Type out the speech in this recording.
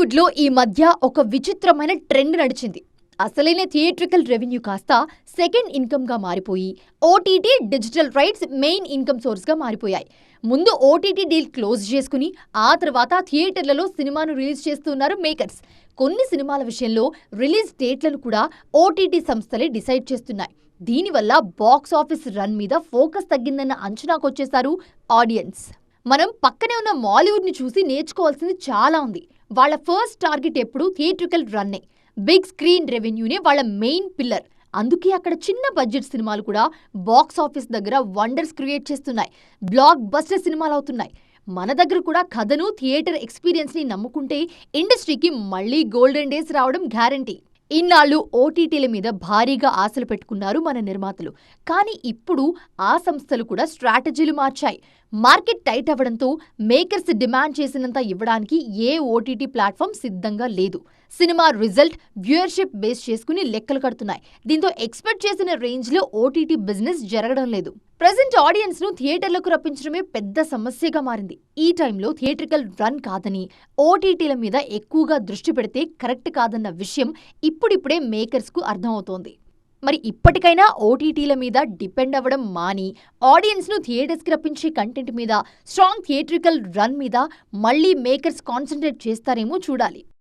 టాలీవుడ్లో ఈ మధ్య ఒక విచిత్రమైన ట్రెండ్ నడిచింది. అసలైన థియేట్రికల్ రెవెన్యూ కాస్త సెకండ్ ఇన్కమ్‌గా మారిపోయి, OTT digital rights main income సోర్స్‌గా మారిపోయాయి. ముందు ఓటీటీ డీల్ క్లోజ్ చేసుకుని, ఆ తర్వాత థియేటర్లలో సినిమాను రిలీజ్ చేస్తున్నారు మేకర్స్. కొన్ని సినిమాల విషయంలో రిలీజ్ డేట్లను కూడా ఓటీటీ సంస్థలే డిసైడ్ చేస్తున్నాయి. దీనివల్ల బాక్స్ ఆఫీస్ రన్ మీద ఫోకస్ తగ్గిందన్న అంచనాకొచ్చేశారు ఆడియన్స్. మనం పక్కనే ఉన్న మాలీవుడ్ని చూసి నేర్చుకోవాల్సింది చాలా ఉంది. వాళ్ళ ఫస్ట్ టార్గెట్ ఎప్పుడు థియేట్రికల్ రన్నే. బిగ్ స్క్రీన్ రెవెన్యూనే వాళ్ళ మెయిన్ పిల్లర్. అందుకే అక్కడ చిన్న బడ్జెట్ సినిమాలు కూడా బాక్స్ ఆఫీస్ దగ్గర వండర్స్ క్రియేట్ చేస్తున్నాయి. బ్లాక్ బస్టర్ సినిమాలు అవుతున్నాయి. మన దగ్గర కూడా కథను, థియేటర్ ఎక్స్పీరియన్స్ని నమ్ముకుంటే ఇండస్ట్రీకి మళ్ళీ గోల్డెన్ డేస్ రావడం గ్యారంటీ. ఇన్నాళ్ళు ఓటీటీల మీద భారీగా ఆశలు పెట్టుకున్నారు మన నిర్మాతలు. కానీ ఇప్పుడు ఆ సంస్థలు కూడా స్ట్రాటజీలు మార్చాయి. మార్కెట్ టైట్ అవ్వడంతో మేకర్స్ డిమాండ్ చేసినంత ఇవ్వడానికి ఏ ఓటీటీ ప్లాట్ఫామ్ సిద్ధంగా లేదు. సినిమా రిజల్ట్, వ్యూయర్షిప్ బేస్ చేసుకుని లెక్కలు కడుతున్నాయి. దీంతో ఎక్స్పెక్ట్ చేసిన రేంజ్లో ఓటీటీ బిజినెస్ జరగడం లేదు. ప్రెజెంట్ ఆడియన్స్ ను థియేటర్లకు రప్పించడమే పెద్ద సమస్యగా మారింది. ఈ టైంలో థియేట్రికల్ రన్ కాదని, ఓటీటీల మీద ఎక్కువగా దృష్టి పెడితే కరెక్ట్ కాదన్న విషయం ఇప్పుడిప్పుడే మేకర్స్ కు అర్థమవుతోంది. మరి ఇప్పటికైనా ఓటీటీల మీద డిపెండ్ అవ్వడం మాని, ఆడియన్స్ ను థియేటర్స్ కి రప్పించే కంటెంట్ మీద, స్ట్రాంగ్ థియేట్రికల్ రన్ మీద మళ్ళీ మేకర్స్ కాన్సంట్రేట్ చేస్తారేమో చూడాలి.